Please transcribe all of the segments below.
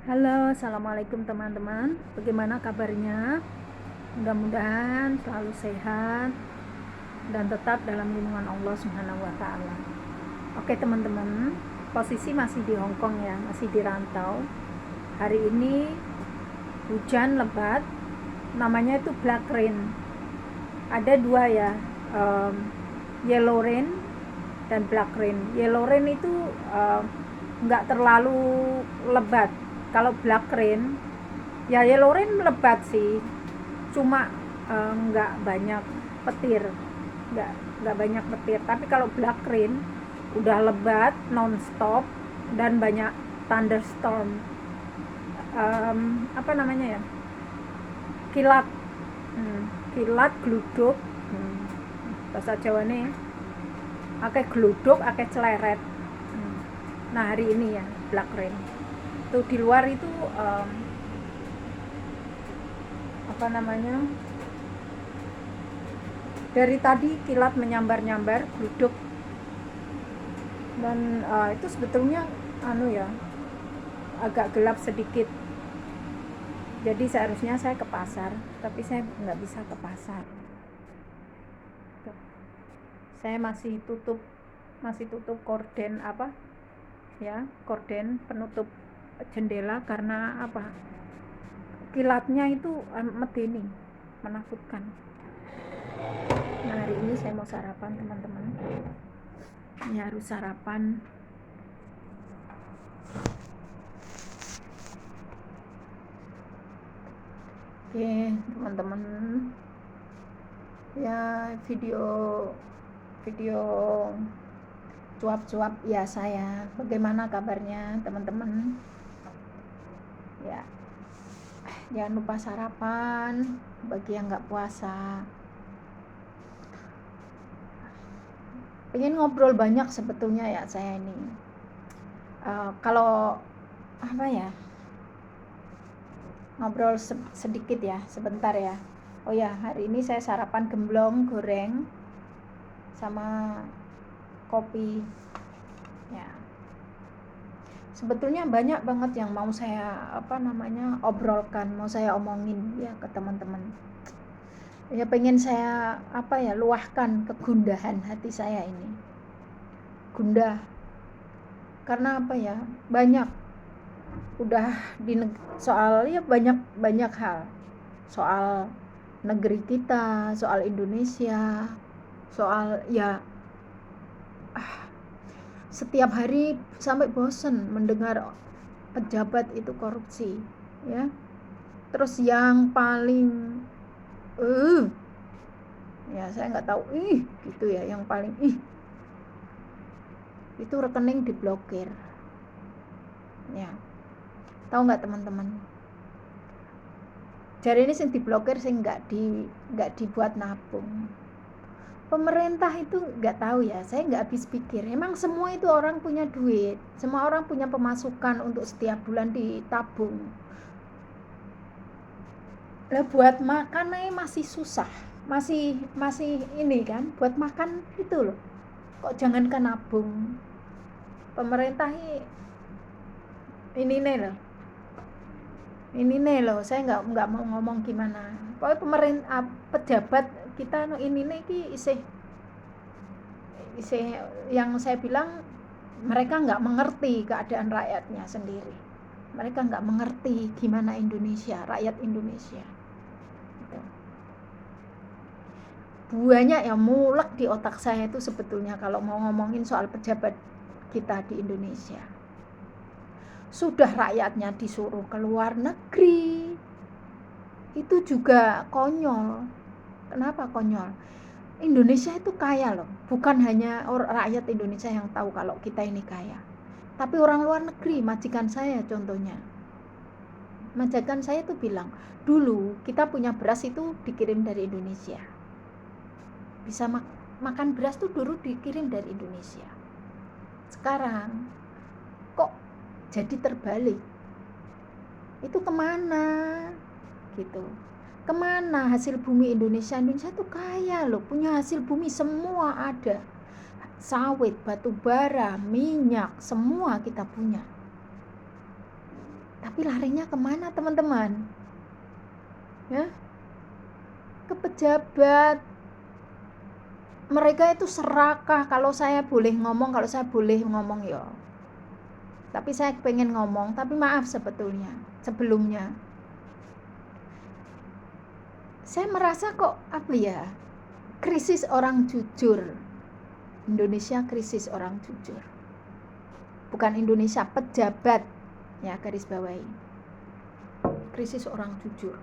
Halo, assalamualaikum teman-teman. Bagaimana kabarnya? Mudah-mudahan selalu sehat dan tetap dalam lindungan Allah Subhanahu wa Ta'ala. Oke, teman-teman, posisi masih di Hong Kong ya, masih di rantau. Hari ini hujan lebat, namanya itu black rain. Ada dua ya, yellow rain dan black rain. Yellow rain itu nggak terlalu lebat. Kalau black rain, ya yellow rain lebat sih, cuma nggak banyak petir, nggak banyak petir. Tapi kalau black rain udah lebat, non-stop dan banyak thunderstorm, apa namanya ya, kilat, kilat, gluduk, bahasa Jawa nih, akeh gluduk, akeh celeret. Nah hari ini ya black rain. Tuh di luar itu apa namanya, dari tadi kilat menyambar-nyambar gluduk dan itu sebetulnya ya agak gelap sedikit, jadi seharusnya saya ke pasar tapi saya nggak bisa ke pasar. Saya masih tutup korden korden penutup jendela karena kilatnya itu medeni, menakutkan. Nah hari ini saya mau sarapan teman-teman, ini harus sarapan. Oke teman-teman, ya video cuap-cuap ya saya. Bagaimana kabarnya teman-teman? Ya, jangan lupa sarapan bagi yang nggak puasa. Pengen ngobrol banyak sebetulnya ya saya ini. Kalau ngobrol sedikit ya, sebentar ya. Oh ya, hari ini saya sarapan gemblong goreng sama kopi. Ya. Sebetulnya banyak banget yang mau saya obrolkan, mau saya omongin ya ke teman-teman. Ya pengen saya luahkan kegundahan hati saya ini. Gundah. Karena banyak udah soal ya banyak hal. Soal negeri kita, soal Indonesia, soal ya setiap hari sampai bosen mendengar pejabat itu korupsi ya. Terus yang paling ya saya nggak tahu gitu ya, yang paling itu rekening diblokir ya. Tahu nggak teman-teman, jari ini sing diblokir sing nggak dibuat nabung. Pemerintah itu nggak tahu ya, saya nggak habis pikir. Emang semua itu orang punya duit, semua orang punya pemasukan untuk setiap bulan ditabung. Lah buat makan aja masih susah, masih ini kan, buat makan itu loh. Kok jangankan nabung. Pemerintah ini loh, saya nggak mau ngomong gimana. Pokoknya pemerintah, pejabat kita ini isih yang saya bilang, mereka nggak mengerti keadaan rakyatnya sendiri. Mereka nggak mengerti gimana Indonesia, rakyat Indonesia. Gitu. Banyak yang mulek di otak saya itu sebetulnya kalau mau ngomongin soal pejabat kita di Indonesia. Sudah rakyatnya disuruh ke luar negeri, itu juga konyol. Kenapa konyol? Indonesia itu kaya loh, bukan hanya rakyat Indonesia yang tahu kalau kita ini kaya, tapi orang luar negeri. Majikan saya contohnya, majikan saya tuh bilang, dulu kita punya beras itu dikirim dari Indonesia, bisa makan beras tuh dulu dikirim dari Indonesia. Sekarang kok jadi terbalik, itu kemana gitu? Kemana hasil bumi Indonesia? Indonesia tuh kaya loh, punya hasil bumi semua ada, sawit, batu bara, minyak, semua kita punya. Tapi larinya kemana teman-teman? Ya, ke pejabat. Mereka itu serakah. Kalau saya boleh ngomong ya. Tapi saya pengen ngomong, tapi maaf sebelumnya. Saya merasa kok krisis orang jujur. Indonesia krisis orang jujur. Bukan Indonesia, pejabat. Ya, garis bawahi. Krisis orang jujur.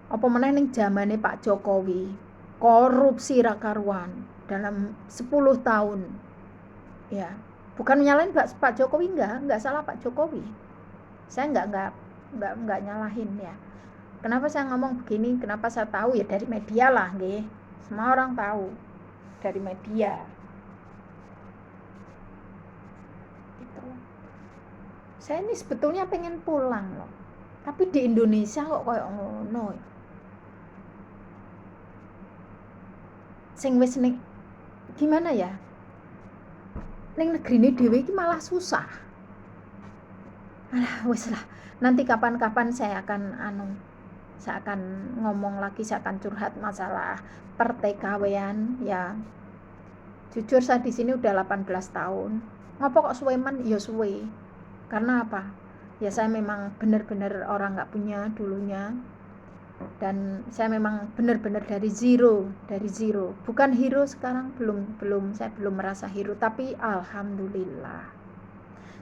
Apa meneh ning zamane Pak Jokowi, korupsi ra karuan dalam 10 tahun. Ya, bukan nyalain Pak Jokowi, enggak salah Pak Jokowi. Saya enggak nyalahin ya. Kenapa saya ngomong begini? Kenapa saya tahu? Ya dari media lah, nggih. Semua orang tahu dari media. Gitu. Saya ini sebetulnya pengen pulang loh. Tapi di Indonesia kok kayak ngono. Sing wis ning gimana ya? Ning negrine dhewe iki malah susah. Alah, wis lah. Nanti kapan-kapan saya akan ngomong lagi, saya akan curhat masalah perTKW-an ya. Jujur saya di sini udah 18 tahun. Ngopo kok suwe men? Ya suwe. Karena apa? Ya saya memang benar-benar orang nggak punya dulunya. Dan saya memang benar-benar dari zero. Bukan hero sekarang, saya belum merasa hero, tapi alhamdulillah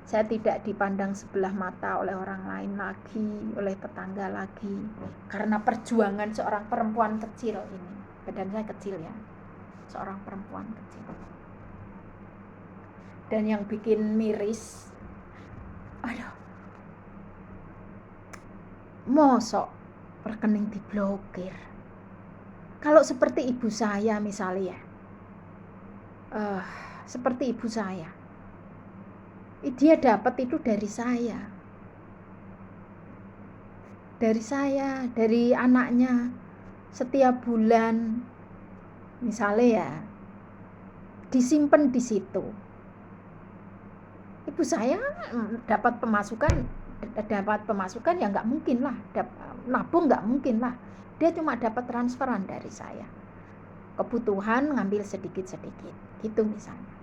saya tidak dipandang sebelah mata oleh orang lain lagi, oleh tetangga lagi, karena perjuangan seorang perempuan kecil ini. Badan saya kecil ya, seorang perempuan kecil. Dan yang bikin miris, mosok rekening diblokir. Kalau seperti ibu saya misalnya seperti ibu saya, dia dapat itu dari saya, dari anaknya setiap bulan misalnya ya, disimpan di situ. Ibu saya dapat pemasukan ya nggak mungkin lah, nabung nggak mungkin lah, dia cuma dapat transferan dari saya, kebutuhan ngambil sedikit-sedikit gitu misalnya.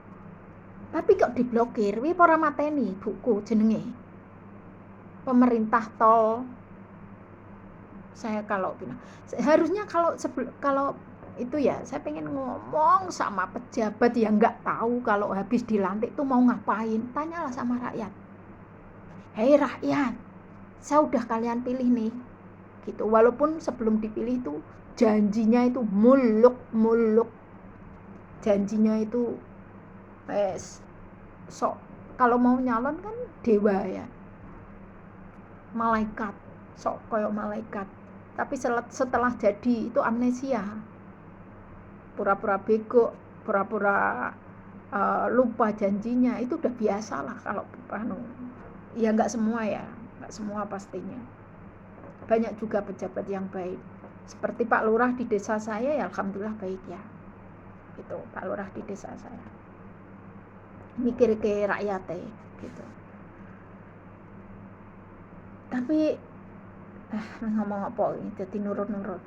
Tapi kok diblokir? Wi para mateni buku jenenge pemerintah tol. Saya harusnya kalau itu ya, saya pengen ngomong sama pejabat yang nggak tahu kalau habis dilantik tuh mau ngapain. Tanyalah sama rakyat. Hei rakyat, saya udah kalian pilih nih, gitu. Walaupun sebelum dipilih itu janjinya itu muluk, janjinya itu kalau mau nyalon kan dewa ya, malaikat, sok koyok malaikat. Tapi setelah jadi itu amnesia, pura-pura bego, pura-pura lupa janjinya. Itu udah biasa lah kalau ya nggak semua pastinya. Banyak juga pejabat yang baik, seperti Pak Lurah di desa saya ya alhamdulillah baik ya. Itu Pak Lurah di desa saya mikir ke rakyatnya gitu. Tapi ngomong apa ini jadi nurut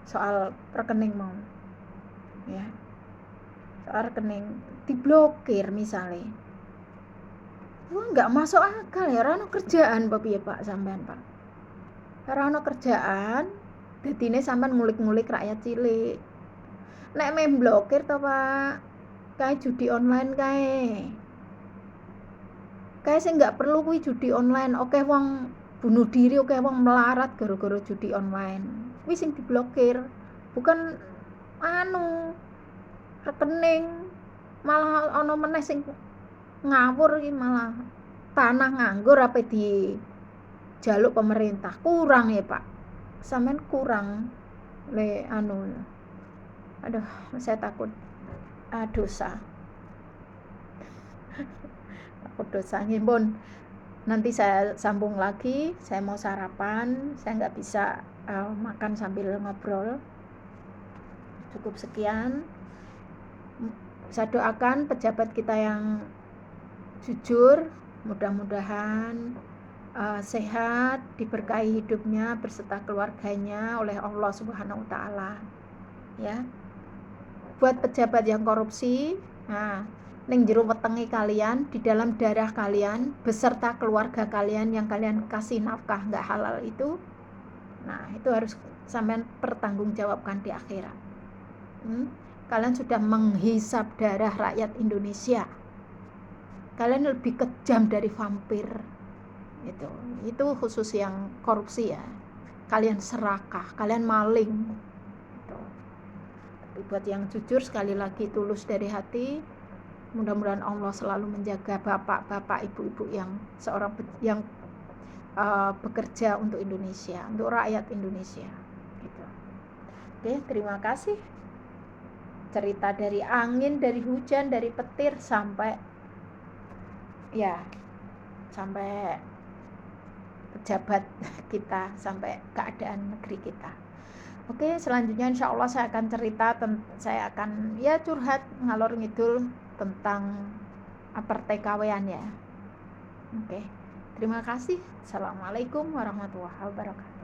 soal rekening mau ya, soal rekening diblokir misalnya. Wah, nggak masuk akal ya, rano kerjaan Bapak ya Pak sampean Pak. Rano kerjaan, dadine sampean ngulik-ngulik rakyat cilik. Nek main blokir to Pak, kayak judi online kayak sing nggak perlu kuwi judi online. Oke wong bunuh diri, oke wong melarat gara-gara judi online. Kuwi sing diblokir. Bukan rekening, malah ana meneh sing ngawur iki, malah tanah nganggur apa di jaluk pemerintah. Kurang ya Pak, sampean kurang aduh saya takut dosa takut dosa ngimpun. Nanti saya sambung lagi, saya mau sarapan, saya nggak bisa makan sambil ngobrol. Cukup sekian. Saya doakan pejabat kita yang jujur, mudah-mudahan sehat, diberkahi hidupnya beserta keluarganya oleh Allah Subhanahu wa taala. Ya. Buat pejabat yang korupsi, nah, ning jero wetenge kalian, di dalam darah kalian beserta keluarga kalian yang kalian kasih nafkah nggak halal itu, nah itu harus sampean pertanggungjawabkan di akhirat. Kalian sudah menghisap darah rakyat Indonesia. Kalian lebih kejam dari vampir. Itu khusus yang korupsi ya. Kalian serakah, kalian maling. Tapi buat yang jujur, sekali lagi tulus dari hati, mudah-mudahan Allah selalu menjaga bapak-bapak, ibu-ibu yang bekerja untuk Indonesia, untuk rakyat Indonesia. Gitu. Oke, terima kasih. Cerita dari angin, dari hujan, dari petir sampai pejabat kita, sampai keadaan negeri kita. Oke, selanjutnya insya Allah saya akan curhat ngalor ngidul tentang perTKW-an ya. Oke, terima kasih. Assalamualaikum warahmatullahi wabarakatuh.